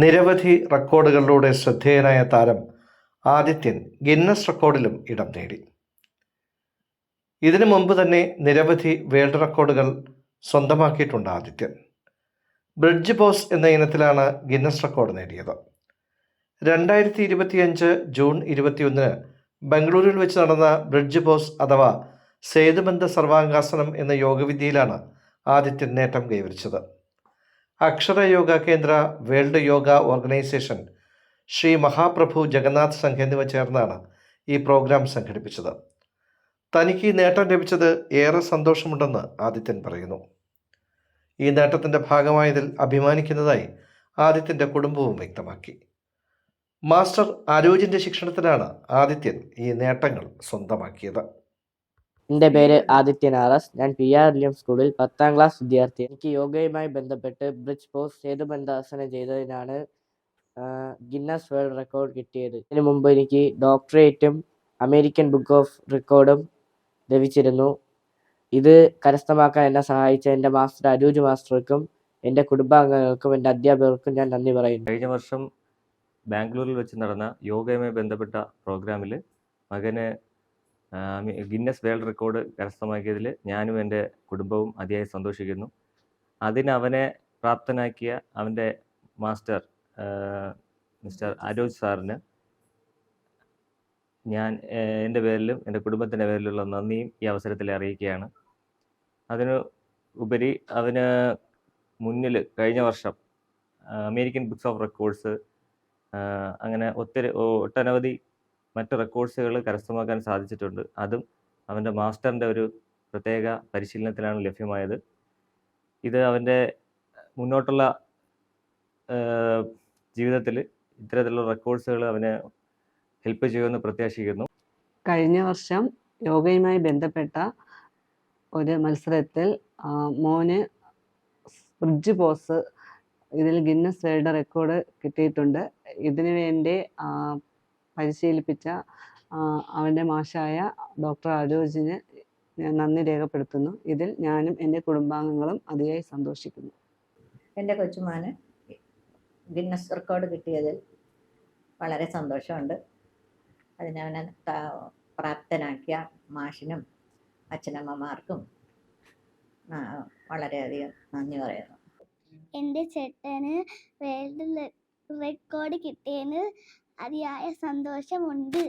നിരവധി റെക്കോർഡുകളിലൂടെ ശ്രദ്ധേയനായ താരം ആദിത്യൻ ഗിന്നസ് റെക്കോർഡിലും ഇടം നേടി. ഇതിനു മുമ്പ് തന്നെ നിരവധി വേൾഡ് റെക്കോർഡുകൾ സ്വന്തമാക്കിയിട്ടുണ്ട് ആദിത്യൻ. ബ്രിഡ്ജ് ബോസ് എന്ന ഇനത്തിലാണ് ഗിന്നസ് റെക്കോർഡ് നേടിയത്. 2025 ജൂൺ 21 ബംഗളൂരുവിൽ വെച്ച് നടന്ന ബ്രിഡ്ജ് ബോസ് അഥവാ സേതുബന്ധ സർവാംഗാസനം എന്ന യോഗവിദ്യയിലാണ് ആദിത്യൻ നേട്ടം കൈവരിച്ചത്. അക്ഷര യോഗ കേന്ദ്ര, വേൾഡ് യോഗ ഓർഗനൈസേഷൻ, ശ്രീ മഹാപ്രഭു ജഗന്നാഥ് സംഘ് എന്നിവ ചേർന്നാണ് ഈ പ്രോഗ്രാം സംഘടിപ്പിച്ചത്. തനിക്ക് ഈ നേട്ടം ലഭിച്ചത് ഏറെ സന്തോഷമുണ്ടെന്ന് ആദിത്യൻ പറയുന്നു. ഈ നേട്ടത്തിൻ്റെ ഭാഗമായതിൽ അഭിമാനിക്കുന്നതായി ആദിത്യൻ്റെ കുടുംബവും വ്യക്തമാക്കി. മാസ്റ്റർ അരോജിൻ്റെ ശിക്ഷണത്തിലാണ് ആദിത്യൻ ഈ നേട്ടങ്ങൾ സ്വന്തമാക്കിയത്. എൻ്റെ പേര് ആദിത്യൻ ആർ.എസ്. ഞാൻ PR വില്യം സ്കൂളിൽ 10ാം ക്ലാസ് വിദ്യാർത്ഥി. എനിക്ക് യോഗയുമായി ബന്ധപ്പെട്ട് ബ്രിഡ്ജ് ബോസ് സേതുബന്ധാസനം ചെയ്തതിനാണ് ഗിന്നസ് വേൾഡ് റെക്കോർഡ് കിട്ടിയത്. ഇതിനു മുമ്പ് എനിക്ക് ഡോക്ടറേറ്റും അമേരിക്കൻ ബുക്ക് ഓഫ് റെക്കോർഡും ലഭിച്ചിരുന്നു. ഇത് കരസ്ഥമാക്കാൻ എന്നെ സഹായിച്ച എൻ്റെ മാസ്റ്റർ അരൂജ് മാസ്റ്റർക്കും എൻ്റെ കുടുംബാംഗങ്ങൾക്കും എൻ്റെ അധ്യാപകർക്കും ഞാൻ നന്ദി പറയുന്നു. കഴിഞ്ഞ വർഷം ബാംഗ്ലൂരിൽ വെച്ച് നടന്ന യോഗയുമായി ബന്ധപ്പെട്ട പ്രോഗ്രാമിൽ മകന് ഗിന്നസ് വേൾഡ് റെക്കോർഡ് കരസ്ഥമാക്കിയതിൽ ഞാനും എൻ്റെ കുടുംബവും അതിയായി സന്തോഷിക്കുന്നു. അതിന് അവനെ പ്രാപ്തനാക്കിയ അവൻ്റെ മാസ്റ്റർ മിസ്റ്റർ അരോജ് സാറിന് ഞാൻ എൻ്റെ പേരിലും എൻ്റെ കുടുംബത്തിൻ്റെ പേരിലുള്ള നന്ദിയും ഈ അവസരത്തിൽ അറിയിക്കുകയാണ്. അതിനു ഉപരി അവന് മുന്നിൽ കഴിഞ്ഞ വർഷം അമേരിക്കൻ ബുക്സ് ഓഫ് റെക്കോർഡ്സ് അങ്ങനെ ഒട്ടനവധി മറ്റ് റെക്കോർഡ്സുകൾ കരസ്ഥമാക്കാൻ സാധിച്ചിട്ടുണ്ട്. അതും അവൻ്റെ മാസ്റ്ററിൻ്റെ ഒരു പ്രത്യേക പരിശീലനത്തിലാണ് ലഭ്യമായത്. ഇത് അവൻ്റെ മുന്നോട്ടുള്ള ജീവിതത്തിൽ ഇത്തരത്തിലുള്ള റെക്കോർഡ്സുകൾ അവനെ ഹെൽപ്പ് ചെയ്യുമെന്ന് പ്രത്യാശിക്കുന്നു. കഴിഞ്ഞ വർഷം യോഗയുമായി ബന്ധപ്പെട്ട ഒരു മത്സരത്തിൽ മോന് ബ്രിഡ്ജ് ബോസ് ഇതിൽ ഗിന്നസ് വേൾഡ് റെക്കോർഡ് കിട്ടിയിട്ടുണ്ട്. ഇതിനു വേണ്ടി പരിശീലിപ്പിച്ച അവൻ്റെ മാഷായ ഡോക്ടർ അരോജിന് ഞാൻ നന്ദി രേഖപ്പെടുത്തുന്നു. ഇതിൽ ഞാനും എൻ്റെ കുടുംബാംഗങ്ങളും അതിയായി സന്തോഷിക്കുന്നു. എൻ്റെ കൊച്ചുമാന് ഗിന്നസ് റെക്കോർഡ് കിട്ടിയതിൽ വളരെ സന്തോഷമുണ്ട്. അതിനവനെ പ്രാപ്തനാക്കിയ മാഷിനും അച്ഛനമ്മമാർക്കും വളരെയധികം നന്ദി പറയുന്നു. എൻ്റെ ചേട്ടന് വേൾഡ് റെക്കോർഡ് കിട്ടിയതിന് അതിയായ സന്തോഷമുണ്ട്.